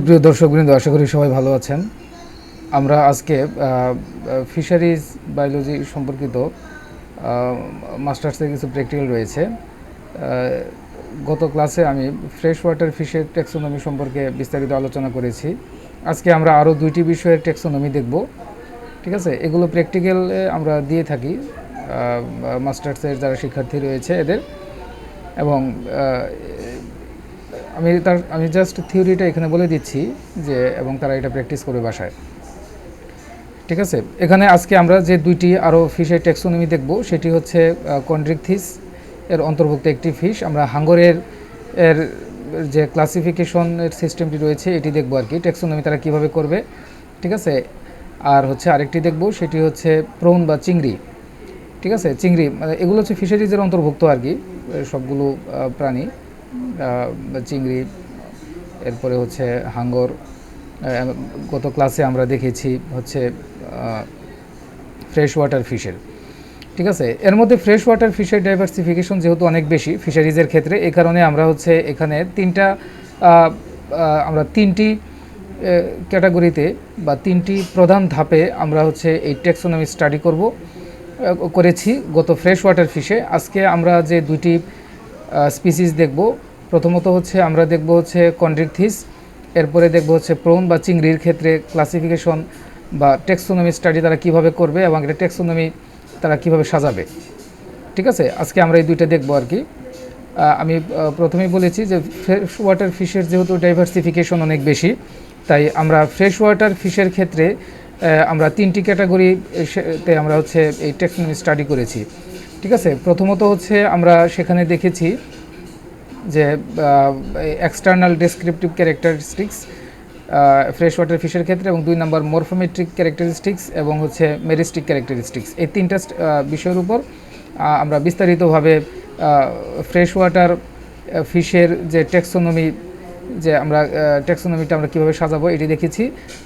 প্রিয় দর্শকবৃন্দ, আশা করি সবাই ভালো আছেন। আমরা আজকে ফিশারিজ বায়োলজি সম্পর্কিত মাস্টার্সের কিছু প্র্যাকটিক্যাল রয়েছে। গত ক্লাসে আমি ফ্রেশ ওয়াটার ফিশের ট্যাক্সোনমি সম্পর্কে বিস্তারিত আলোচনা করেছি। আজকে আমরা আরও দুইটি বিষয়ের ট্যাক্সোনমি দেখব। ঠিক আছে, এগুলো প্র্যাকটিক্যালে আমরা দিয়ে থাকি মাস্টার্সের যারা শিক্ষার্থী রয়েছে এদের, এবং আমি জাস্ট থিওরিটা এখানে বলে দিচ্ছি যে, এবং তারা এটা প্র্যাকটিস করে বাসায়। ঠিক আছে, এখানে আজকে আমরা যে দুইটি আরও ফিশের ট্যাক্সোনমি দেখব সেটি হচ্ছে কন্ড্রিকথিস এর অন্তর্ভুক্ত একটি ফিশ। আমরা হাঙ্গরের যে ক্লাসিফিকেশনের সিস্টেমটি রয়েছে এটি দেখব আর কি, ট্যাক্সোনমি তারা কীভাবে করবে। ঠিক আছে, আর হচ্ছে আরেকটি দেখব সেটি হচ্ছে প্রন বা চিংড়ি। ঠিক আছে, চিংড়ি মানে এগুলো হচ্ছে ফিশারিজের অন্তর্ভুক্ত আর কি, সবগুলো প্রাণী, চিংড়ি, এরপরে হচ্ছে হাঙ্গর। গত ক্লাসে আমরা দেখেছি হচ্ছে ফ্রেশ ওয়াটার ফিশের। ঠিক আছে, এর মধ্যে ফ্রেশ ওয়াটার ফিশের ডাইভার্সিফিকেশন যেহেতু অনেক বেশি ফিশারিজের ক্ষেত্রে, এই কারণে আমরা হচ্ছে এখানে আমরা তিনটি ক্যাটাগরিতে বা তিনটি প্রধান ধাপে আমরা হচ্ছে এই ট্যাক্সোনমি স্টাডি করেছি গত ফ্রেশ ওয়াটার ফিশে। আজকে আমরা যে দুইটি স্পিসিস দেখব, প্রথমত হচ্ছে আমরা দেখব হচ্ছে কন্ড্রিকথিস, এরপরে দেখব হচ্ছে প্রন বা চিংড়ির ক্ষেত্রে ক্লাসিফিকেশন বা ট্যাক্সোনমি স্টাডি তারা কীভাবে করবে এবং এটা ট্যাক্সোনমি তারা কীভাবে সাজাবে। ঠিক আছে, আজকে আমরা এই দুইটা দেখব আর কি। আমি প্রথমেই বলেছি যে ফ্রেশ ওয়াটার ফিশের যেহেতু ডাইভার্সিফিকেশন অনেক বেশি, তাই আমরা ফ্রেশ ওয়াটার ফিশের ক্ষেত্রে আমরা তিনটি ক্যাটাগরিতে আমরা হচ্ছে এই ট্যাক্সোনমি স্টাডি করেছি। ঠিক আছে, প্রথমত হচ্ছে আমরা সেখানে দেখেছি যে external descriptive characteristics fresh water ফিশের ক্ষেত্রে, এবং 2 নম্বর মরফোমেট্রিক ক্যারেক্টারিস্টিক্স এবং হচ্ছে মেরিস্টিক ক্যারেক্টারিস্টিক্স। এই তিনটা বিষয়ের উপর আমরা বিস্তারিতভাবে ফ্রেশ ওয়াটার ফিশের যে ট্যাক্সোনমি, যে আমরা ট্যাক্সোনমিটা আমরা কীভাবে সাজাবো এটি দেখেছি।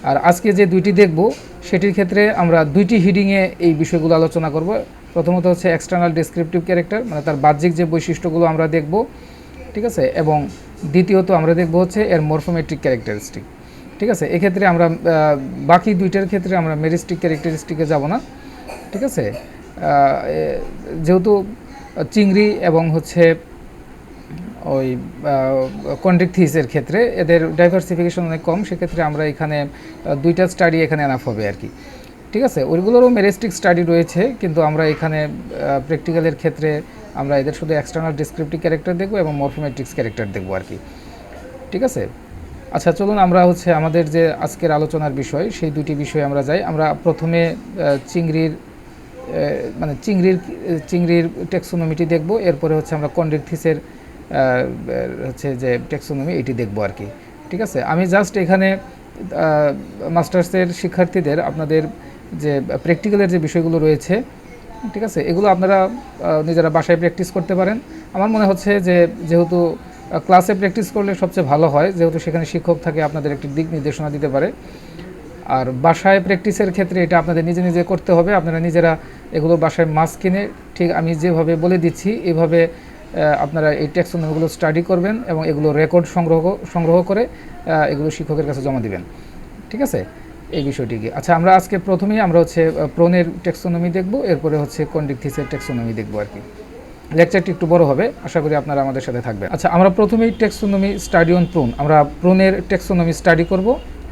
আর আজকে যে দুইটি দেখব সেটির ক্ষেত্রে আমরা দুইটি হিডিংয়ে এই বিষয়গুলো আলোচনা করব। প্রথমত হচ্ছে এক্সটার্নাল ডেসক্রিপটিভ ক্যারেক্টার, মানে তার বাহ্যিক যে বৈশিষ্ট্যগুলো আমরা দেখব। ঠিক আছে, এবং দ্বিতীয়ত আমরা দেখব হচ্ছে এর মরফোমেট্রিক ক্যারেক্টারিস্টিক। ঠিক আছে, এক্ষেত্রে আমরা বাকি দুইটার ক্ষেত্রে আমরা মেরিস্টিক ক্যারেক্টারিস্টিকে যাব না। ঠিক আছে, যেহেতু চিংড়ি এবং হচ্ছে ওই কন্ড্রিকথিসের ক্ষেত্রে এদের ডাইভার্সিফিকেশন অনেক কম, সেক্ষেত্রে আমরা এখানে দুইটা স্টাডি এখানে এনাফ হবে আর কি। ঠিক আছে, ওইগুলোরও মেরিস্টিক স্টাডি রয়েছে, কিন্তু আমরা এখানে প্র্যাকটিক্যালের ক্ষেত্রে আমরা এদের শুধু এক্সটার্নাল ডেসক্রিপটিভ ক্যারেক্টার দেখব এবং মরফোমেট্রিক্স ক্যারেক্টার দেখব আর কি। ঠিক আছে, আচ্ছা চলুন আমরা হচ্ছে আমাদের যে আজকের আলোচনার বিষয় সেই দুটি বিষয়ে আমরা যাই। আমরা প্রথমে চিংড়ির ট্যাক্সোনমিটি দেখব, এরপরে হচ্ছে আমরা কন্ড্রিকথিসের হচ্ছে যে ট্যাক্সোনমি এটি দেখব আর কি। ঠিক আছে, আমি জাস্ট এখানে মাস্টার্সের শিক্ষার্থীদের আপনাদের যে প্র্যাকটিক্যালের যে বিষয়গুলো রয়েছে, ঠিক আছে, এগুলো আপনারা নিজেরা বাসায় প্র্যাকটিস করতে পারেন। আমার মনে হচ্ছে যে যেহেতু ক্লাসে প্র্যাকটিস করলে সবচেয়ে ভালো হয়, যেহেতু সেখানে শিক্ষক থাকে আপনাদের একটি দিক নির্দেশনা দিতে পারে। আর বাসায় প্র্যাকটিসের ক্ষেত্রে এটা আপনাদের নিজে নিজে করতে হবে, আপনারা নিজেরা এগুলো বাসায় মাস্ক কিনে ঠিক আমি যেভাবে বলে দিচ্ছি এইভাবে আপনারা এই ট্যাক্সোনমিগুলো স্টাডি করবেন এবং এগুলো রেকর্ড সংগ্রহ করে এগুলো শিক্ষকের কাছে জমা দিবেন। ঠিক আছে, এই বিষয়টিকে। আচ্ছা, আমরা আজকে প্রথমেই আমরা হচ্ছে প্রনের ট্যাক্সোনমি দেখব, এরপরে হচ্ছে কন্ড্রিকথিসের ট্যাক্সোনমি দেখব আর কি। লেকচারটি একটু বড় হবে, আশা করি আপনারা আমাদের সাথে থাকবেন। আচ্ছা, আমরা প্রথমেই ট্যাক্সোনমি স্টাডি অন প্রন, আমরা প্রনের ট্যাক্সোনমি স্টাডি করব,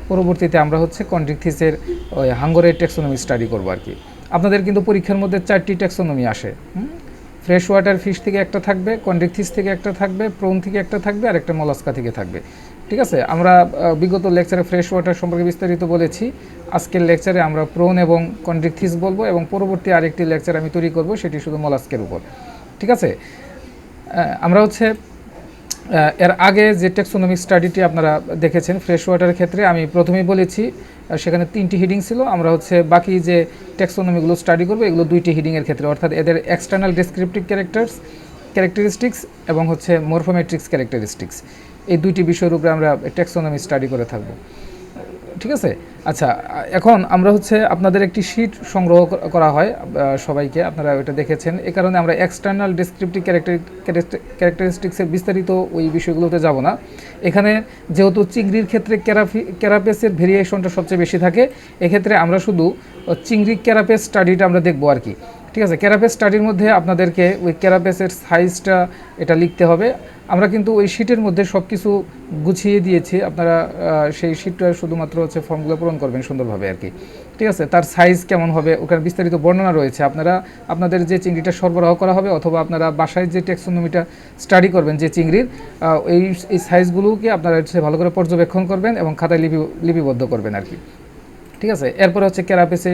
পরবর্তীতে আমরা হচ্ছে কন্ড্রিকথিসের ওই হাঙ্গরের ট্যাক্সোনমি স্টাডি করব আর কি। আপনাদের কিন্তু পরীক্ষার মধ্যে 4টি ট্যাক্সোনমি আসে। ফ্রেশ ওয়াটার ফিশ থেকে একটা থাকবে, কন্ড্রিকথিস থেকে একটা থাকবে, প্রন থেকে একটা থাকবে, আর একটা মলাস্কা থেকে থাকবে। ঠিক আছে, আমরা বিগত লেকচারে ফ্রেশ ওয়াটার সম্পর্কে বিস্তারিত বলেছি। আজকের লেকচারে আমরা প্রন এবং কন্ড্রিকথিস বলবো, এবং পরবর্তী আরেকটি লেকচার আমি তৈরি করব সেটি শুধু মলাস্কের উপর। ঠিক আছে, আমরা হচ্ছে এর আগে যে ট্যাক্সোনমি স্টাডিটি আপনারা দেখেছেন ফ্রেশ ওয়াটারের ক্ষেত্রে, আমি প্রথমেই বলেছি সেখানে 3টি হিডিং ছিল। আমরা হচ্ছে বাকি যে ট্যাক্সোনমিগুলো স্টাডি করবো এগুলো 2টি হিডিংয়ের ক্ষেত্রে, অর্থাৎ এদের এক্সটার্নাল ডেসক্রিপটিভ ক্যারেক্টারিস্টিক্স এবং হচ্ছে মরফোমেট্রিক্স ক্যারেক্টারিস্টিক্স, এই 2টি বিষয়ের উপরে আমরা ট্যাক্সোনমি স্টাডি করে থাকবো। ঠিক আছে। আচ্ছা, এখন আমরা হচ্ছে আপনাদের একটি শীট সংগ্রহ করা হয় সবাইকে, আপনারা ওটা দেখেছেন। এই কারণে আমরা এক্সটার্নাল ডেসক্রিপটিভ ক্যারেক্টারিস্টিক্সের বিস্তারিত ওই বিষয়গুলোতে যাব না। এখানে যেহেতু চিংড়ির ক্ষেত্রে ক্যারাপেসের ভেরিয়েশনটা সবচেয়ে বেশি থাকে, এক্ষেত্রে আমরা শুধু চিংড়ি ক্যারাপেস স্টাডিটা আমরা দেখবো আর কি। ঠিক আছে, ক্যারাপেস স্টাডির মধ্যে আপনাদেরকে ওই ক্যারাপেসের সাইজটা এটা লিখতে হবে। আমরা কিন্তু ওই শিটের মধ্যে সব কিছু গুছিয়ে দিয়েছি, আপনারা সেই শিটটা শুধুমাত্র হচ্ছে ফর্মগুলো পূরণ করবেন সুন্দরভাবে আর কি। ঠিক আছে, তার সাইজ কেমন হবে ওখানে বিস্তারিত বর্ণনা রয়েছে। আপনারা আপনাদের যে চিংড়িটা সরবরাহ করা হবে অথবা আপনারা বাসায় যে ট্যাক্সোনমিটা স্টাডি করবেন যে চিংড়ির, এই সাইজগুলোকে আপনারা হচ্ছে ভালো করে পর্যবেক্ষণ করবেন এবং খাতায় লিপিবদ্ধ করবেন আর কি। ঠিক আছে, এরপরে হচ্ছে ক্যারাপেসে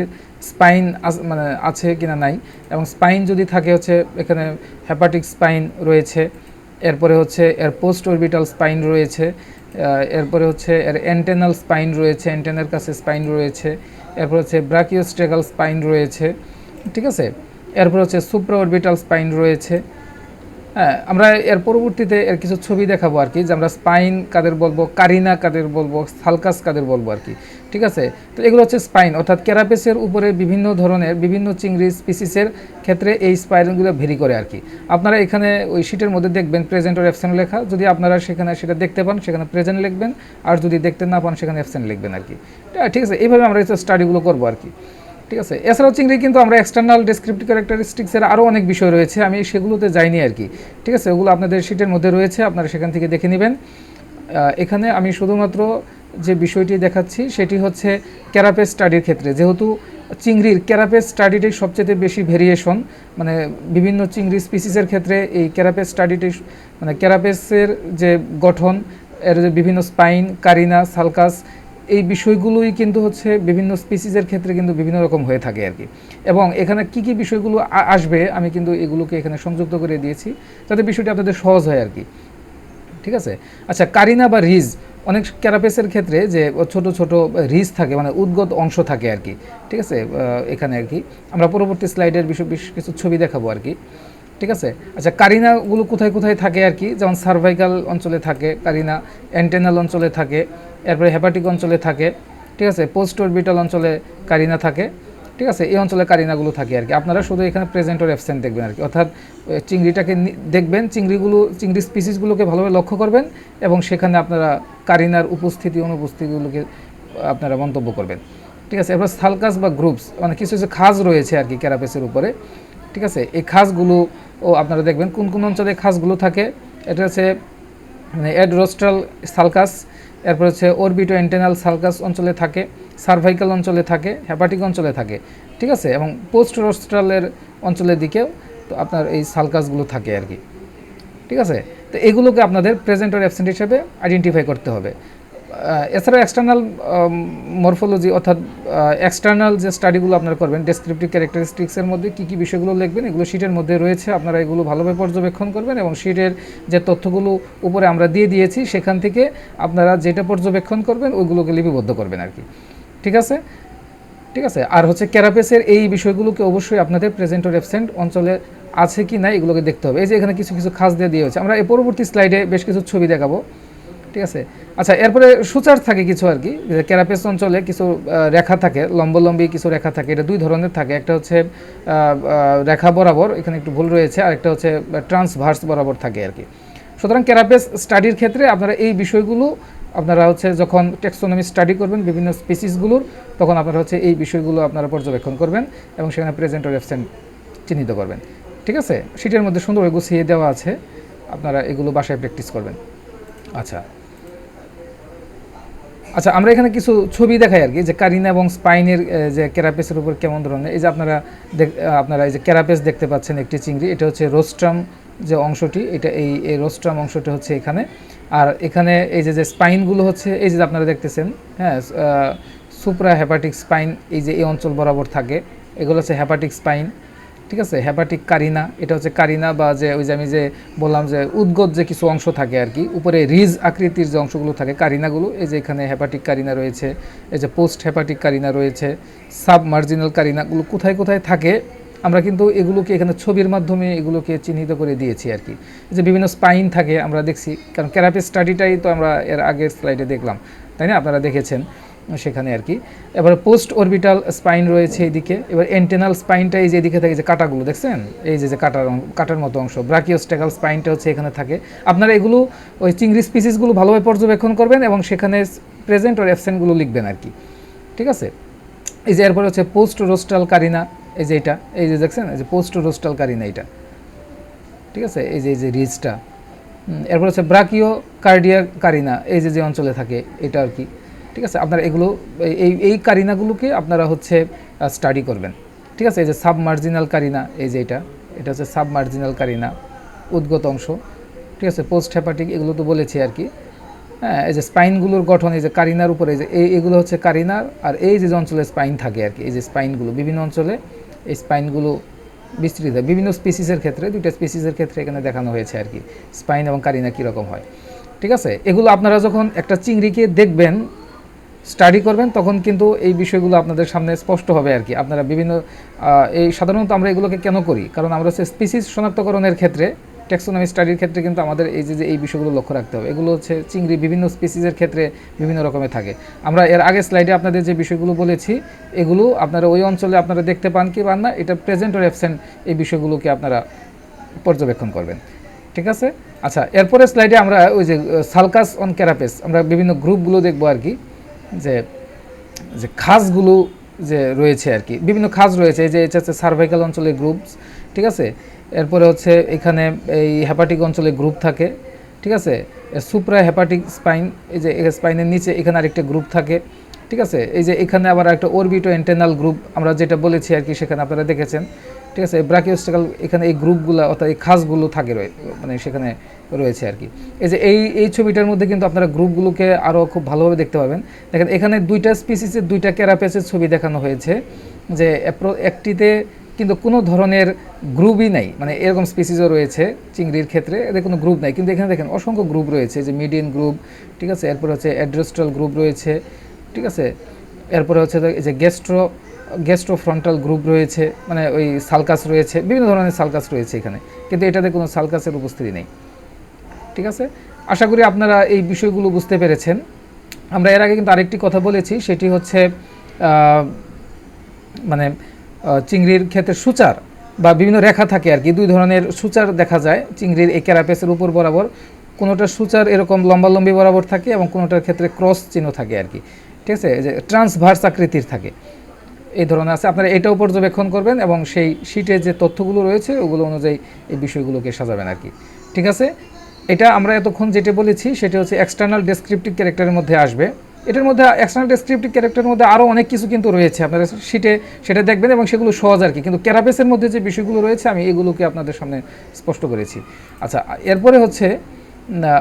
স্পাইন মানে আছে কিনা নাই, এবং স্পাইন যদি থাকে হচ্ছে এখানে হেপাটিক স্পাইন রয়েছে, এরপরে হচ্ছে এর পোস্ট অরবিটাল স্পাইন রয়েছে, এরপরে হচ্ছে এর অ্যান্টেনাল স্পাইন রয়েছে, অ্যান্টেনার কাছে স্পাইন রয়েছে, এরপর হচ্ছে ব্রাকিওস্টেগাল স্পাইন রয়েছে। ঠিক আছে, এরপর হচ্ছে সুপ্রা অরবিটাল স্পাইন রয়েছে। হ্যাঁ, আমরা এর পরবর্তীতে এর কিছু ছবি দেখাবো আর কি, যে আমরা স্পাইন কাদের বলবো, কারিনা কাদের বলবো, সালকাস কাদের বলবো আর কি। ঠিক আছে, তো এগুলো হচ্ছে স্পাইন, অর্থাৎ ক্যারাপেসের উপরে বিভিন্ন ধরনের বিভিন্ন চিংড়ি স্পিসিসের ক্ষেত্রে এই স্পাইনগুলো ভেরি করে আর কি। আপনারা এখানে ওই শিটের মধ্যে দেখবেন প্রেজেন্ট ওর অ্যাবসেন্ট লেখা, যদি আপনারা সেখানে সেটা দেখতে পান সেখানে প্রেজেন্ট লিখবেন, আর যদি দেখতে না পান সেখানে অ্যাবসেন্ট লিখবেন আর কি। ঠিক আছে, এইভাবে আমরা স্টাডিগুলো করবো আর কি। ঠিক আছে, এছাড়াও চিংড়ি কিন্তু আমরা এক্সটার্নাল ডেসক্রিপটিভ ক্যারেক্টারিস্টিক্সের আরও অনেক বিষয় রয়েছে, আমি সেগুলোতে যাইনি আর কি। ঠিক আছে, ওগুলো আপনাদের শিটের মধ্যে রয়েছে, আপনারা সেখান থেকে দেখে নেবেন। এখানে আমি শুধুমাত্র যে বিষয়টি দেখাচ্ছি সেটি হচ্ছে ক্যারাপেস স্টাডির ক্ষেত্রে, যেহেতু চিংড়ির ক্যারাপেস স্টাডিটাই সবচেয়ে বেশি ভেরিয়েশন, মানে বিভিন্ন চিংড়ি স্পিসিসের ক্ষেত্রে এই ক্যারাপেস স্টাডিটি, মানে ক্যারাপেসের যে গঠন, এর যে বিভিন্ন স্পাইন, কারিনা, সালকাস, এই বিষয়গুলোই কিন্তু হচ্ছে বিভিন্ন স্পিসিসের ক্ষেত্রে কিন্তু বিভিন্ন রকম হয়ে থাকে আর কি। এবং এখানে কি কি বিষয়গুলো আসবে আমি কিন্তু এগুলোকে এখানে সংযুক্ত করে দিয়েছি যাতে বিষয়টি আপনাদের সহজ হয় আর কি। ঠিক আছে, আচ্ছা, কারিনা বা রিজ, অনেক ক্যারাপেসের ক্ষেত্রে যে ছোট ছোট রিজ থাকে, মানে উদ্গত অংশ থাকে আর কি। ঠিক আছে, এখানে আর কি আমরা পরবর্তী স্লাইডের বিষয় কিছু ছবি দেখাবো আর কি। ঠিক আছে, আচ্ছা, কারিনাগুলো কোথায় কোথায় থাকে আর কি, যেমন সার্ভাইকাল অঞ্চলে থাকে কারিনা, অ্যান্টেনাল অঞ্চলে থাকে, এরপরে হেপাটিক অঞ্চলে থাকে। ঠিক আছে, পোস্ট অরবিটাল অঞ্চলে কারিনা থাকে। ঠিক আছে, এই অঞ্চলে কারিনাগুলো থাকে আর কি। আপনারা শুধু এখানে প্রেজেন্ট ওর অ্যাবসেন্ট দেখবেন আর কি, অর্থাৎ চিংড়িটাকে দেখবেন, চিংড়ি স্পিসিসগুলোকে ভালোভাবে লক্ষ্য করবেন এবং সেখানে আপনারা কারিনার উপস্থিতি অনুপস্থিতিগুলোকে আপনারা মন্তব্য করবেন। ঠিক আছে, এরপর সালকাস বা গ্রুপস, মানে কিছু কিছু খাজ রয়েছে আর কি ক্যারাপেসের উপরে। ঠিক আছে, এই খাসগুলো ও আপনারা দেখবেন কোন কোন অঞ্চলে খাসগুলো থাকে। এটা হচ্ছে মানে অ্যাডরোস্ট্রাল সালকাস, এরপর হচ্ছে অরবিটো অ্যান্টেনাল সালকাস অঞ্চলে থাকে, সার্ভাইকাল অঞ্চলে থাকে, হেপাটিক অঞ্চলে থাকে। ঠিক আছে, এবং পোস্ট রোস্ট্রালের অঞ্চলের দিকেও তো আপনার এই সালকাসগুলো থাকে আর কি। ঠিক আছে, তো এগুলোকে আপনাদের প্রেজেন্ট আর অ্যাবসেন্ট হিসেবে আইডেন্টিফাই করতে হবে। এছাড়া এক্সটার্নাল মরফোলজি, অর্থাৎ এক্সটার্নাল যে স্টাডিগুলো আপনারা করবেন ডেসক্রিপটিভ ক্যারেক্টারিস্টিক্সের মধ্যে কী কী বিষয়গুলো লিখবেন এগুলো শিটের মধ্যে রয়েছে, আপনারা এগুলো ভালোভাবে পর্যবেক্ষণ করবেন এবং শিটের যে তথ্যগুলো উপরে আমরা দিয়ে দিয়েছি সেখান থেকে আপনারা যেটা পর্যবেক্ষণ করবেন ওইগুলোকে লিপিবদ্ধ করবেন আর কি। ঠিক আছে, ঠিক আছে, আর হচ্ছে ক্যারাপেসের এই বিষয়গুলোকে অবশ্যই আপনাদের প্রেজেন্ট আর অ্যাবসেন্ট অঞ্চলে আছে কি না এগুলোকে দেখতে হবে। এই যে এখানে কিছু কিছু খাস দিয়ে হচ্ছে, আমরা এই পরবর্তী স্লাইডে বেশ কিছু ছবি দেখাবো। ঠিক আছে, আচ্ছা, এরপরে সূচার থাকে কিছু আর কি, ক্যারাপেস অঞ্চলে কিছু রেখা থাকে, লম্বলম্বী কিছু রেখা থাকে, এটা দুই ধরনের থাকে, একটা হচ্ছে রেখা বরাবর, এখানে একটু ভুল রয়েছে, আর একটা হচ্ছে ট্রান্সভার্স বরাবর থাকে আর কি। সুতরাং ক্যারাপেস স্টাডির ক্ষেত্রে আপনারা এই বিষয়গুলো আপনারা হচ্ছে যখন ট্যাক্সোনমি স্টাডি করবেন বিভিন্ন স্পিসিসগুলোর, তখন আপনারা হচ্ছে এই বিষয়গুলো আপনারা পর্যবেক্ষণ করবেন এবং সেখানে প্রেজেন্ট আর অ্যাবসেন্ট চিহ্নিত করবেন। ঠিক আছে, শিটের মধ্যে সুন্দর গুছিয়ে দেওয়া আছে, আপনারা এগুলো বাসায় প্র্যাকটিস করবেন। আচ্ছা আচ্ছা, আমরা এখানে কিছু ছবি দেখাই আর কি, যে কারিনা এবং স্পাইনের যে ক্যারাপেসের উপর কেমন ধরনের, এই যে আপনারা এই যে ক্যারাপেস দেখতে পাচ্ছেন একটি চিংড়ি, এটা হচ্ছে রোস্ট্রাম যে অংশটি, এটা এই রোস্ট্রাম অংশটি হচ্ছে এখানে, আর এখানে এই যে স্পাইনগুলো হচ্ছে এই যে আপনারা দেখতেছেন, হ্যাঁ, সুপ্রা হেপাটিক স্পাইন এই যে এই অঞ্চল বরাবর থাকে, এগুলো হচ্ছে হেপাটিক স্পাইন। ঠিক আছে, হেপাটিক কারিনা, এটা হচ্ছে কারিনা বা যে ওই যে আমি যে বললাম যে উদ্গত যে কিছু অংশ থাকে আর কি, উপরে রিজ আকৃতির যে অংশগুলো থাকে কারিনাগুলো, এই যে এখানে হেপাটিক কারিনা রয়েছে, এই যে পোস্ট হেপাটিক কারিনা রয়েছে, সাব মার্জিনাল কারিনাগুলো কোথায় কোথায় থাকে আমরা কিন্তু এগুলোকে এখানে ছবির মাধ্যমে এগুলোকে চিহ্নিত করে দিয়েছি আর কি। যে বিভিন্ন স্পাইন থাকে আমরা দেখছি, কারণ ক্যারাপেস স্টাডিটাই তো আমরা এর আগের স্লাইডে দেখলাম, তাই না, আপনারা দেখেছেন। সেখানে আর কি। এবার পোস্ট অরবিটাল স্পাইন রয়েছে এইদিকে। এবার এন্টেনাল স্পাইনটা এই যে এদিকে থাকে, যে কাটাগুলো দেখছেন, এই যে কাটার মতো অংশ, ব্রাকিওস্টেকাল স্পাইনটা হচ্ছে এখানে থাকে। আপনারা এগুলো ওই চিংড়ি স্পিসিসগুলো ভালোভাবে পর্যবেক্ষণ করবেন এবং সেখানে প্রেজেন্ট আর অ্যাবসেন্টগুলো লিখবেন আর কি, ঠিক আছে। এই যে এরপরে হচ্ছে পোস্ট রোস্টাল কারিনা, এই যে এটা, এই যে দেখছেন, এই যে পোস্ট রোস্টাল কারিনা এটা, ঠিক আছে, এই যে রিজটা। এরপর হচ্ছে ব্রাকিও কার্ডিয়া কারিনা, এই যে অঞ্চলে থাকে এটা আর কি, ঠিক আছে। আপনারা এগুলো এই কারিনাগুলোকে আপনারা হচ্ছে স্টাডি করবেন, ঠিক আছে। এই যে সাবমার্জিনাল কারিনা, এই যে এটা হচ্ছে সাবমার্জিনাল কারিনা, উদ্গত অংশ, ঠিক আছে। পোস্ট হেপাটিক এগুলো তো বলেছি আর কি। হ্যাঁ, এই যে স্পাইনগুলোর গঠন, এই যে কারিনার উপরে যে এগুলো হচ্ছে কারিনার, আর এই যে অঞ্চলে স্পাইন থাকে আর কি, এই যে স্পাইনগুলো বিভিন্ন অঞ্চলে এই স্পাইনগুলো বিস্তৃত বিভিন্ন স্পিসিসের ক্ষেত্রে, দুইটা স্পিসিসের ক্ষেত্রে এখানে দেখানো হয়েছে আর কি, স্পাইন এবং কারিনা কীরকম হয়, ঠিক আছে। এগুলো আপনারা যখন একটা চিংড়িকে দেখবেন, স্টাডি করবেন, তখন কিন্তু এই বিষয়গুলো আপনাদের সামনে স্পষ্ট হবে আর কি। আপনারা বিভিন্ন এই সাধারণত আমরা এগুলোকে কেন করি, কারণ আমরা হচ্ছে স্পিসিস শনাক্তকরণের ক্ষেত্রে, ট্যাক্সোনমি স্টাডির ক্ষেত্রে কিন্তু আমাদের এই যে এই বিষয়গুলো লক্ষ্য রাখতে হবে। এগুলো হচ্ছে চিংড়ি বিভিন্ন স্পিসিসের ক্ষেত্রে বিভিন্ন রকমের থাকে। আমরা এর আগে স্লাইডে আপনাদের যে বিষয়গুলো বলেছি, এগুলো আপনারা ওই অঞ্চলে আপনারা দেখতে পান কি পান না, এটা প্রেজেন্ট অর অ্যাবসেন্ট, এই বিষয়গুলোকে আপনারা পর্যবেক্ষণ করবেন, ঠিক আছে। আচ্ছা, এরপরে স্লাইডে আমরা ওই যে সালকাস অন ক্যারাপেস, আমরা বিভিন্ন গ্রুপগুলো দেখবো আর কি, যে যে খাসগুলো যে রয়েছে আর কি, বিভিন্ন খাস রয়েছে। এই যে এটা হচ্ছে সার্ভাইকাল অঞ্চলের গ্রুপস, ঠিক আছে। এরপরে হচ্ছে এখানে এই হেপাটিক অঞ্চলে গ্রুপ থাকে, ঠিক আছে। সুপ্রা হেপাটিক স্পাইন, এই যে স্পাইনের নিচে এখানে আরেকটা গ্রুপ থাকে, ঠিক আছে। এই যে এখানে আবার একটা অরবিটো এন্টেনাল গ্রুপ আমরা যেটা বলেছি আর কি, সেখানে আপনারা দেখেছেন, ঠিক আছে। ব্রাকিওস্টেকাল, এখানে এই গ্রুপগুলো অর্থাৎ এই খাসগুলো থাকে, মানে সেখানে রয়েছে আর কি। এই যে এই ছবিটার মধ্যে কিন্তু আপনারা গ্রুপগুলোকে আরও খুব ভালোভাবে দেখতে পাবেন। দেখেন এখানে দুইটা স্পিসিসের দুইটা ক্যারাপেসের ছবি দেখানো হয়েছে, যে একটিতে কিন্তু কোনো ধরনের গ্রুপই নাই, মানে এরকম স্পিসিসও রয়েছে চিংড়ির ক্ষেত্রে, এদের কোনো গ্রুপ নাই, কিন্তু এখানে দেখেন অসংখ্য গ্রুপ রয়েছে, যে মিডিয়ান গ্রুপ, ঠিক আছে। এরপরে হচ্ছে অ্যাড্রোস্টাল গ্রুপ রয়েছে, ঠিক আছে। এরপরে হচ্ছে যে গ্যাস্ট্রোফ্রন্টাল গ্রুপ রয়েছে, মানে ওই সালকাস রয়েছে, বিভিন্ন ধরনের সালকাস রয়েছে এখানে, কিন্তু এটাতে কোনো সালকাসের উপস্থিতি নেই, ঠিক আছে। আশা করি আপনারা এই বিষয়গুলো বুঝতে পেরেছেন। আমরা এর আগে কিন্তু আরেকটি কথা বলেছি, সেটি হচ্ছে মানে চিংড়ির ক্ষেত্রে সূচার বা বিভিন্ন রেখা থাকে আর কি, দুই ধরনের সূচার দেখা যায় চিংড়ির এই ক্যারাপেসের উপর বরাবর। কোনোটার সূচার এরকম লম্বালম্বি বরাবর থাকে এবং কোনোটার ক্ষেত্রে ক্রস চিহ্ন থাকে আর কি, ঠিক আছে, যে ট্রান্সভার্স আকৃতির থাকে, এই ধরনের আছে। আপনারা এটাও পর্যবেক্ষণ করবেন এবং সেই শিটে যে তথ্যগুলো রয়েছে ওগুলো অনুযায়ী এই বিষয়গুলোকে সাজাবেন আর কি, ঠিক আছে। এটা আমরা এতক্ষণ যেটা বলেছি সেটা হচ্ছে এক্সটার্নাল ডেসক্রিপটিভ ক্যারেক্টারের মধ্যে আসবে। এটার মধ্যে এক্সটার্নাল ডেসক্রিপটিভ ক্যারেক্টারের মধ্যে আরও অনেক কিছু কিন্তু রয়েছে, আপনারা শিটে সেটা দেখবেন এবং সেগুলো সহজ আর কি, কিন্তু ক্যারাপেসের মধ্যে যে বিষয়গুলো রয়েছে আমি এগুলোকে আপনাদের সামনে স্পষ্ট করেছি। আচ্ছা, এরপরে হচ্ছে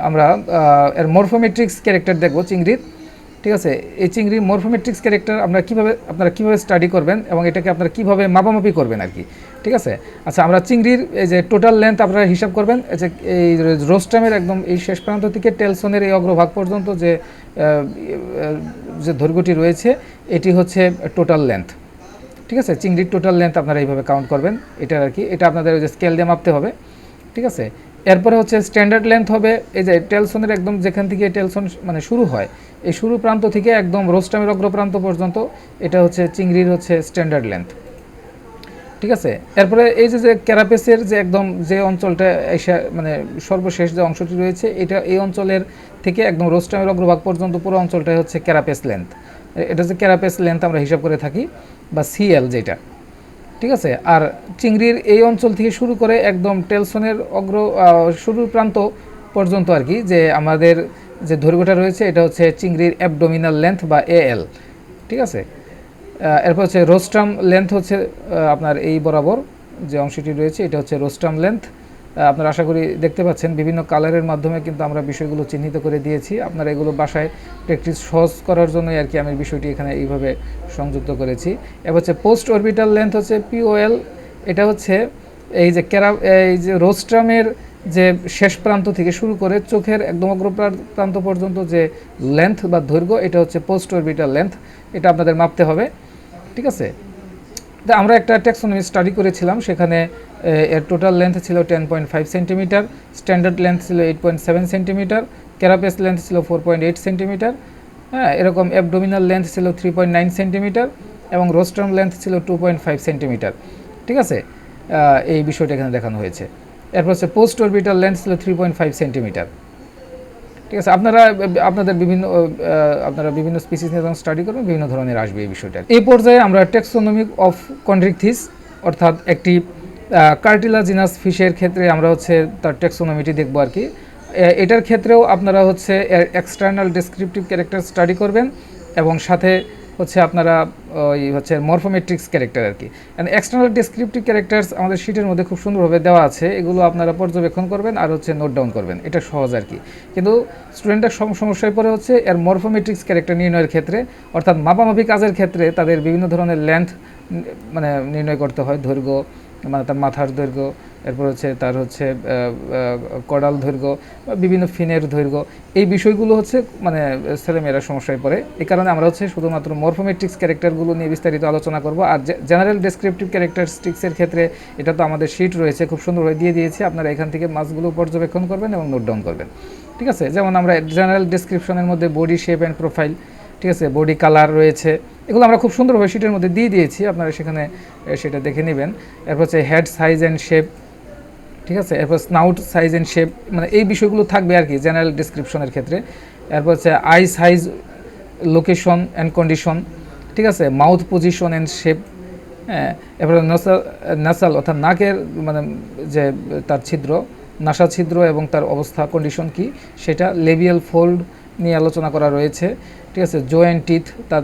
আমরা এর মরফোমেট্রিক্স ক্যারেক্টার দেখব চিংড়ির, ঠিক আছে। এই চিংড়ির মরফোমেট্রিক্স ক্যারেক্টার আপনারা কীভাবে স্টাডি করবেন এবং এটাকে আপনারা কীভাবে মাপামাপি করবেন আর কি, ঠিক আছে। আচ্ছা, আমরা চিংড়ির এই যে টোটাল লেন্থ আপনারা হিসাব করবেন, এই রোস্ট্রামের একদম এই শেষ প্রান্ত থেকে টেলসনের এই অগ্রভাগ পর্যন্ত যে দৈর্ঘ্যটি রয়েছে এটি হচ্ছে টোটাল লেন্থ, ঠিক আছে। চিংড়ির টোটাল লেন্থ আপনারা এইভাবে কাউন্ট করবেন, এটা আর কি, এটা আপনাদের ওই যে স্কেল দিয়ে মাপতে হবে, ঠিক আছে। এরপরে হচ্ছে স্ট্যান্ডার্ড লেন্থ হবে এই যে টেলসনের একদম যেখান থেকে টেলসন মানে শুরু হয়, এই শুরু প্রান্ত থেকে একদম রোস্ট্রামের অগ্রপ্রান্ত পর্যন্ত, এটা হচ্ছে চিংড়ির হচ্ছে স্ট্যান্ডার্ড লেন্থ, ঠিক আছে। এরপরে এই যে ক্যারাপেসের যে একদম যে অঞ্চলটা এসে মানে সর্বশেষ যে অংশটি রয়েছে, এই অঞ্চলের থেকে একদম রোস্ট্রামের অগ্রভাগ পর্যন্ত পুরো অঞ্চলটাই হচ্ছে ক্যারাপেস লেন্থ। এটা হচ্ছে ক্যারাপেস লেন্থ আমরা হিসাব করে থাকি, বা সিএল যেটা, ঠিক আছে। আর চিংড়ির এই অঞ্চল থেকে শুরু করে একদম টেলসনের শুরুর প্রান্ত পর্যন্ত আর কি, যে আমাদের যে দৈর্ঘ্যটা রয়েছে এটা হচ্ছে চিংড়ির অ্যাবডোমিনাল লেন্থ বা এএল, ঠিক আছে। এরপর হচ্ছে রোস্ট্রাম লেন্থ হচ্ছে আপনার এই বরাবর যে অংশটি রয়েছে এটা হচ্ছে রোস্ট্রাম লেন্থ। আপনারা আশা করি দেখতে পাচ্ছেন বিভিন্ন কালারের মাধ্যমে কিন্তু আমরা বিষয়গুলো চিহ্নিত করে দিয়েছি। আপনারা এগুলো বাসায় প্র্যাকটিস সহজ করার জন্যই আর কি আমি বিষয়টি এখানে এইভাবে সংযুক্ত করেছি। এবার হচ্ছে পোস্ট অরবিটাল লেন্থ হচ্ছে পিওএল, এটা হচ্ছে এই যে রোস্ট্রামের যে শেষ প্রান্ত থেকে শুরু করে চোখের একদম অগ্রপ্রান্ত পর্যন্ত যে লেন্থ বা দৈর্ঘ্য, এটা হচ্ছে পোস্ট অরবিটাল লেন্থ, এটা আপনাদের মাপতে হবে, ঠিক আছে। তা আমরা একটা ট্যাক্সোনমি স্টাডি করেছিলাম, সেখানে এর টোটাল লেন্থ ছিল 10.5 সেন্টিমিটার, স্ট্যান্ডার্ড লেন্থ ছিল 8.7 সেন্টিমিটার, ক্যারাপেস লেন্থ ছিল 4.8 সেন্টিমিটার, হ্যাঁ, এরকম অ্যাবডোমিনাল লেন্থ ছিল 3.9 সেন্টিমিটার এবং রোস্ট্রাম লেন্থ ছিল 2.5 সেন্টিমিটার। ঠিক আছে, এই বিষয়টা এখানে দেখানো হয়েছে। এরপর হচ্ছে পোস্ট অরবিটাল লেন্থ ছিল 3.5 সেন্টিমিটার। ঠিক আছে, আপনারা বিভিন্ন স্পিসিস নিয়ে যখন স্টাডি করবেন বিভিন্ন ধরনের আসবে এই বিষয়টা। এই পর্যায়ে আমরা টেক্সোনমি অফ কন্ড্রিকথিস অর্থাৎ একটি কার্টিলাজিনাস ফিশের ক্ষেত্রে আমরা হচ্ছে তার টেক্সোনমিটি দেখবো আর কি। এটার ক্ষেত্রেও আপনারা হচ্ছে এক্সটার্নাল ডেসক্রিপটিভ ক্যারেক্টার স্টাডি করবেন এবং সাথে হচ্ছে আপনারা ওই হচ্ছে মরফোমেট্রিক্স ক্যারেক্টার আর কি। এক্সটার্নাল ডেসক্রিপটিভ ক্যারেক্টার্স আমাদের শিটের মধ্যে খুব সুন্দরভাবে দেওয়া আছে, এগুলো আপনারা পর্যবেক্ষণ করবেন আর হচ্ছে নোট ডাউন করবেন, এটা সহজ আর কি। কিন্তু স্টুডেন্টরা সমস্যায় পড়ে হচ্ছে এর মরফোমেট্রিক্স ক্যারেক্টার নির্ণয়ের ক্ষেত্রে, অর্থাৎ মাপামাপি কাজের ক্ষেত্রে তাদের বিভিন্ন ধরনের লেন্থ মানে নির্ণয় করতে হয়, দৈর্ঘ্য মানে তার মাথার দৈর্ঘ্য, এরপর হচ্ছে তার হচ্ছে কডাল দৈর্ঘ্য, বিভিন্ন ফিনের দৈর্ঘ্য, এই বিষয়গুলো হচ্ছে মানে ছেলেমেয়েরা সমস্যায় পড়ে। এই কারণে আমরা হচ্ছে শুধুমাত্র মরফোমেট্রিক্স ক্যারেক্টারগুলো নিয়ে বিস্তারিত আলোচনা করব। আর জেনারেল ডেসক্রিপটিভ ক্যারেক্টারিস্টিক্সের ক্ষেত্রে এটা তো আমাদের শিট রয়েছে, খুব সুন্দরভাবে দিয়ে দিয়েছি, আপনারা এখান থেকে মাছগুলো পর্যবেক্ষণ করবেন এবং নোট ডাউন করবেন। ঠিক আছে, যেমন আমরা জেনারেল ডেসক্রিপশনের মধ্যে বডি শেপ অ্যান্ড প্রোফাইল, ঠিক আছে, বডি কালার রয়েছে, এগুলো আমরা খুব সুন্দরভাবে শিটের মধ্যে দিয়ে দিয়েছি, আপনারা সেখানে সেটা দেখে নেবেন। এরপর হচ্ছে হেড সাইজ অ্যান্ড শেপ, ঠিক আছে, এরপর স্নাউট সাইজ অ্যান্ড শেপ, মানে এই বিষয়গুলো থাকবে আর কি জেনারেল ডিসক্রিপশনের ক্ষেত্রে। এরপর হচ্ছে I size, location and condition, ঠিক আছে, মাউথ পজিশন অ্যান্ড শেপ, হ্যাঁ, এরপরে নাসাল অর্থাৎ নাকের মানে যে তার ছিদ্র, নাসা ছিদ্র এবং তার অবস্থা কন্ডিশন কি সেটা, লেবিয়াল ফোল্ড নিয়ে আলোচনা করা রয়েছে। ঠিক আছে, জো অ্যান্ড টিথ, তার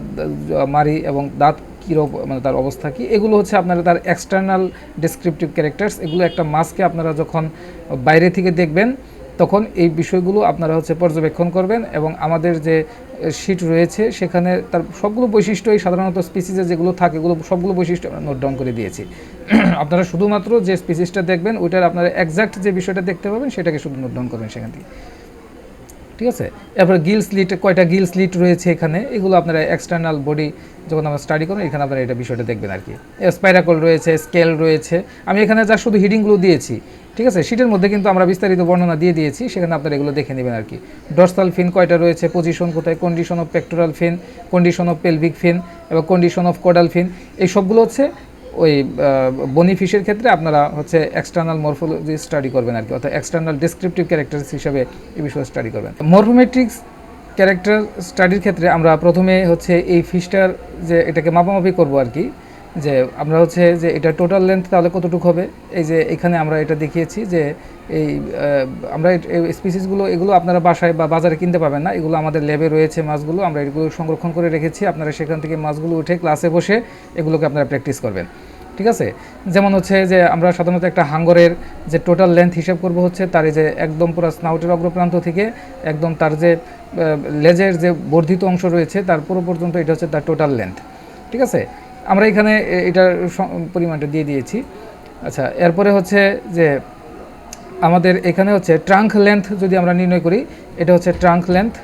মারি এবং দাঁত কীরকম মানে তার অবস্থা কী, এগুলো হচ্ছে আপনারা তার এক্সটার্নাল ডেসক্রিপটিভ ক্যারেক্টার্স। এগুলো একটা মাছকে আপনারা যখন বাইরে থেকে দেখবেন তখন এই বিষয়গুলো আপনারা হচ্ছে পর্যবেক্ষণ করবেন এবং আমাদের যে শিট রয়েছে সেখানে তার সবগুলো বৈশিষ্ট্যই সাধারণত স্পিসিসে যেগুলো থাকে এগুলো সবগুলো বৈশিষ্ট্য আমরা নোট ডাউন করে দিয়েছি। আপনারা শুধুমাত্র যে স্পিসিসটা দেখবেন ওইটার আপনারা এক্স্যাক্ট যে বিষয়টা দেখতে পাবেন সেটাকে শুধু নোট ডাউন করবেন সেখান থেকে। ঠিক আছে, এরপরে গিল স্লিট, কয়টা গিল স্লিট রয়েছে এখানে, এগুলো আপনারা এক্সটার্নাল বডি যখন আমরা স্টাডি করেন এখানে আপনারা এটা বিষয়টা দেখবেন আর কি। স্পাইরাকল রয়েছে, স্কেল রয়েছে, আমি এখানে যা শুধু হিডিংগুলো দিয়েছি। ঠিক আছে, শিটের মধ্যে কিন্তু আমরা বিস্তারিত বর্ণনা দিয়ে দিয়েছি, সেখানে আপনারা এগুলো দেখে নেবেন আর কি। ডর্সাল ফিন কয়টা রয়েছে, পজিশন কোথায়, condition of pectoral fin, condition of pelvic fin এবং কন্ডিশন অফ কোডাল ফিন, এই সবগুলো হচ্ছে ওই বনি ফিশের ক্ষেত্রে আপনারা হচ্ছে এক্সটার্নাল মরফোলজি স্টাডি করবেন আর কি, অর্থাৎ এক্সটার্নাল ডেসক্রিপটিভ ক্যারেক্টার্স হিসাবে এই বিষয়ে স্টাডি করবেন। মরফোমেট্রিক্স ক্যারেক্টার স্টাডির ক্ষেত্রে আমরা প্রথমে হচ্ছে এই ফিশটার যে এটাকে মাপামাপি করব আর কি, যে আমরা হচ্ছে যে এটা টোটাল লেন্থ তাহলে কতটুকু হবে, এই যে এখানে আমরা এটা দেখিয়েছি যে এই আমরা স্পিসিসগুলো এগুলো আপনারা বাসায় বা বাজারে কিনতে পাবেন না, এগুলো আমাদের ল্যাবে রয়েছে মাছগুলো, আমরা এগুলো সংরক্ষণ করে রেখেছি, আপনারা সেখান থেকে মাছগুলো উঠে ক্লাসে বসে এগুলোকে আপনারা প্র্যাকটিস করবেন। ঠিক আছে, যেমন হচ্ছে যে আমরা সাধারণত একটা হাঙ্গরের যে টোটাল লেন্থ হিসাব করব হচ্ছে তার এই যে একদম পুরো স্নাউটের অগ্রপ্রান্ত থেকে একদম তার যে লেজের যে বর্ধিত অংশ রয়েছে তার পুরো পর্যন্ত এটা হচ্ছে তার টোটাল লেন্থ। ঠিক আছে, আমরা এখানে এটার পরিমাণটা দিয়ে দিয়েছি। আচ্ছা, এরপরে হচ্ছে যে আমাদের এখানে হচ্ছে ট্রাঙ্ক লেন্থ যদি আমরা নির্ণয় করি, এটা হচ্ছে ট্রাঙ্ক লেন্থ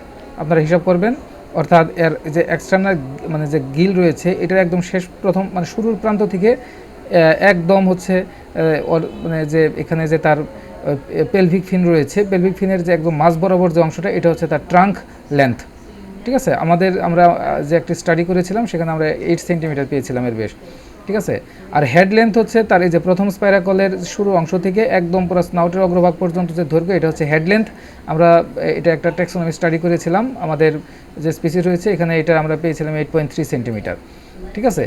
আপনারা হিসাব করবেন, অর্থাৎ এর যে এক্সটার্নাল মানে যে গিল রয়েছে এটার একদম প্রথম মানে শুরুর প্রান্ত থেকে একদম হচ্ছে মানে যে এখানে যে তার পেলভিক ফিন রয়েছে, পেলভিক ফিনের যে একদম মাঝ বরাবর যে অংশটা এটা হচ্ছে তার ট্রাঙ্ক লেন্থ। ঠিক আছে, আমরা যে একটি স্টাডি করেছিলাম সেখানে আমরা 8 সেন্টিমিটার পেয়েছিলাম এর বেশ। ঠিক আছে, আর হেড লেন্থ হচ্ছে তার এই যে প্রথম স্পাইরাকলের শুরু অংশ থেকে একদম পুরো স্নাউটের অগ্রভাগ পর্যন্ত যে দৈর্ঘ্য এটা হচ্ছে হেড লেন্থ। আমরা এটা একটা টেক্সোনমি স্টাডি করেছিলাম, আমাদের যে স্পিসিস রয়েছে এখানে এটা আমরা পেয়েছিলাম 8.3 সেন্টিমিটার। ঠিক আছে,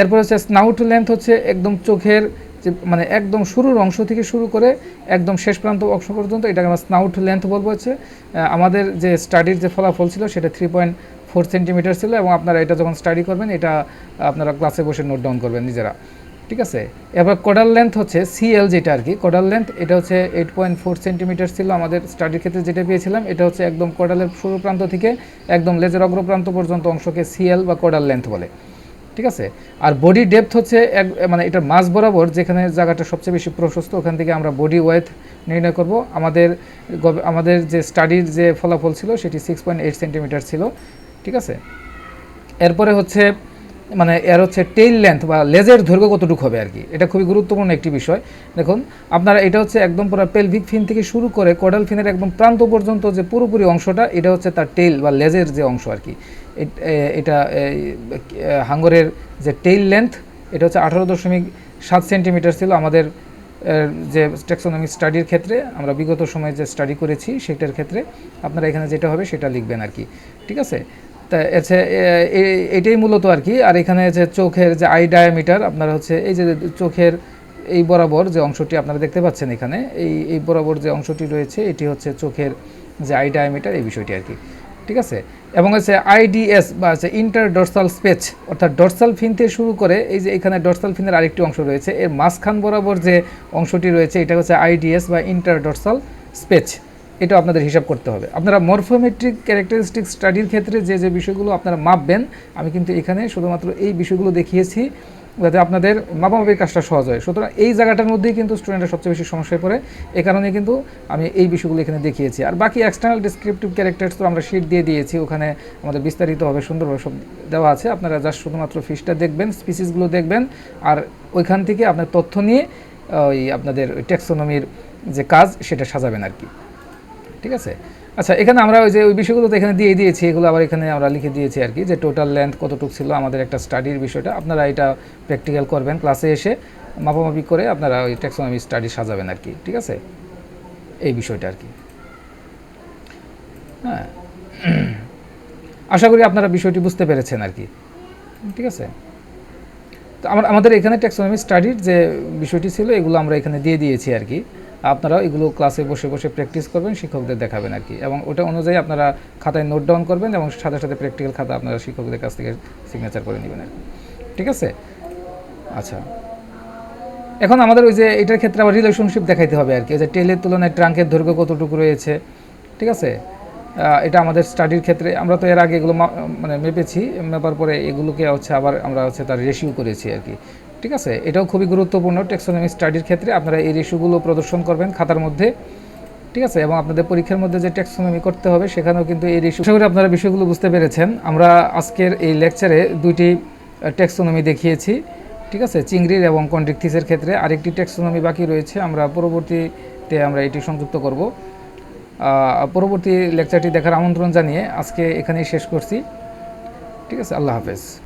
এরপর হচ্ছে স্নাউট লেন্থ হচ্ছে একদম চোখের যে মানে একদম শুরুর অংশ থেকে শুরু করে একদম শেষ প্রান্ত অংশ পর্যন্ত এটাকে আমরা স্নাউট লেন্থ বলবো। হচ্ছে আমাদের যে স্টাডির যে ফলাফল ছিল সেটা 3.4 সেন্টিমিটার ছিল এবং আপনারা এটা যখন স্টাডি করবেন এটা আপনারা ক্লাসে বসে নোট ডাউন করবেন নিজেরা। ঠিক আছে, এবার কোডাল লেন্থ হচ্ছে সিএল যেটা আর কি, কোডাল লেন্থ এটা হচ্ছে 8.4 সেন্টিমিটার ছিল আমাদের স্টাডির ক্ষেত্রে যেটা পেয়েছিলাম, এটা হচ্ছে একদম কোডালের শুরু প্রান্ত থেকে একদম লেজের অগ্রপ্রান্ত পর্যন্ত অংশকে সিএল বা কোডাল লেন্থ বলে। ঠিক আছে, আর বডি ডেপথ হচ্ছে মানে এটা মাঝ বরাবর যেখানে জায়গাটা সবচেয়ে বেশি প্রশস্ত ওখান থেকে আমরা বডি ওয়েথ নির্ণয় করব। আমাদের যে স্টাডির যে ফলাফল ছিল সেটি 6.8 সেন্টিমিটার ছিল। ঠিক আছে, এরপরে হচ্ছে মানে এর হচ্ছে টেইল লেন্থ বা লেজের দৈর্ঘ্য কতটুকু হবে আর কি, এটা খুবই গুরুত্বপূর্ণ একটি বিষয়। দেখুন আপনারা এটা হচ্ছে একদম পুরো পেলভিক ফিন থেকে শুরু করে কোডাল ফিনের একদম প্রান্ত পর্যন্ত যে পুরোপুরি অংশটা, এটা হচ্ছে তার টেইল বা লেজের যে অংশ আর কি। এটা হাঙ্গরের যে টেইল লেন্থ, এটা হচ্ছে 18.7 সেন্টিমিটার ছিল আমাদের যে ট্যাক্সোনমি স্টাডির ক্ষেত্রে আমরা বিগত সময়ে যে স্টাডি করেছি সেটার ক্ষেত্রে। আপনারা এখানে যেটা হবে সেটা লিখবেন আর কি, ঠিক আছে। তা হচ্ছে এটাই মূলত আর কি। আর এখানে যে চোখের যে আই ডায়ামিটার, আপনারা হচ্ছে এই যে চোখের এই বরাবর যে অংশটি আপনারা দেখতে পাচ্ছেন এখানে, এই বরাবর যে অংশটি রয়েছে এটি হচ্ছে চোখের যে আই ডায়ামিটার, এই বিষয়টি আর কি, ঠিক আছে। এবং হচ্ছে আইডিএস বা হচ্ছে ইন্টার ডরসাল স্পেচ, অর্থাৎ ডরসাল ফিন থেকে শুরু করে এই যে এখানে ডরসাল ফিনের আরেকটি অংশ রয়েছে, এর মাঝখান বরাবর যে অংশটি রয়েছে এটা হচ্ছে আইডিএস বা ইন্টার ডরসাল স্পেচ। এটা আপনাদের হিসাব করতে হবে। আপনারা মরফোমেট্রিক ক্যারেক্টারিস্টিক স্টাডির ক্ষেত্রে যে যে বিষয়গুলো আপনারা মাপবেন, আমি কিন্তু এখানে শুধুমাত্র এই বিষয়গুলো দেখিয়েছি যাতে আপনাদের মাপামাপির কাজটা সহজ হয়। সুতরাং এই জায়গাটার মধ্যেই কিন্তু স্টুডেন্টরা সবচেয়ে বেশি সমস্যায় পড়ে, এ কারণে কিন্তু আমি এই বিষয়গুলো এখানে দেখিয়েছি। আর বাকি এক্সটার্নাল ডিসক্রিপটিভ ক্যারেক্টার্স তো আমরা শিট দিয়ে দিয়েছি, ওখানে আমাদের বিস্তারিতভাবে সুন্দরভাবে সব দেওয়া আছে। আপনারা জাস্ট শুধুমাত্র ফিশটা দেখবেন, স্পিসিসগুলো দেখবেন, আর ওইখান থেকে আপনার তথ্য নিয়ে ওই আপনাদের ট্যাক্সোনমির যে কাজ সেটা সাজাবেন আর কি, ঠিক আছে। আচ্ছা, এখানে আমরা ওই যে ওই বিষয়গুলো তো এখানে দিয়ে দিয়েছি, এগুলো আবার এখানে আমরা লিখে দিয়েছি আর কি, যে টোটাল লেন্থ কতটুকু ছিল আমাদের একটা স্টাডির বিষয়টা। আপনারা এটা প্র্যাকটিক্যাল করবেন, ক্লাসে এসে মাপামাপি করে আপনারা ওই ট্যাক্সোনমি স্টাডি সাজাবেন আর কি, ঠিক আছে, এই বিষয়টা আর কি। হ্যাঁ, আশা করি আপনারা বিষয়টি বুঝতে পেরেছেন আর কি, ঠিক আছে। তো আমাদের এখানে ট্যাক্সোনমি স্টাডির যে বিষয়টি ছিল এগুলো আমরা এখানে দিয়ে দিয়েছি আর কি। আপনারাও এগুলো ক্লাসে বসে বসে প্র্যাকটিস করবেন, শিক্ষকদের দেখাবেন আর কি, এবং ওটা অনুযায়ী আপনারা খাতায় নোট ডাউন করবেন এবং সাথে সাথে প্র্যাকটিক্যাল খাতা আপনারা শিক্ষকদের কাছ থেকে সিগনেচার করে নেবেন আর কি, ঠিক আছে। আচ্ছা, এখন আমাদের ওই যে এটার ক্ষেত্রে আবার রিলেশনশিপ দেখাইতে হবে আর কি, যে টেলের তুলনায় ট্রাঙ্কের দৈর্ঘ্য কতটুকু রয়েছে, ঠিক আছে। এটা আমাদের স্টাডির ক্ষেত্রে আমরা তো এর আগে এগুলো মানে মেপেছি, মেপার পরে এগুলোকে হচ্ছে আবার আমরা হচ্ছে তার রেশিও করেছি আর কি, ঠিক আছে। এটাও খুবই গুরুত্বপূর্ণ ট্যাক্সোনমি স্টাডির ক্ষেত্রে, আপনারা এই রেশিওগুলো প্রদর্শন করবেন খাতার মধ্যে, ঠিক আছে। এবং আপনাদের পরীক্ষার মধ্যে যে ট্যাক্সোনমি করতে হবে সেখানেও কিন্তু এই রেশিও। আশা করি আপনারা বিষয়গুলো বুঝতে পেরেছেন। আমরা আজকের এই লেকচারে দুইটি ট্যাক্সোনমি দেখিয়েছি, ঠিক আছে, চিংড়ির এবং কন্ড্রিকথিসের ক্ষেত্রে। আরেকটি ট্যাক্সোনমি বাকি রয়েছে, আমরা পরবর্তীতে আমরা এটি সংযুক্ত করব। পরবর্তী লেকচারটি দেখার আমন্ত্রণ জানিয়ে আজকে এখানেই শেষ করছি, ঠিক আছে। আল্লাহ হাফেজ।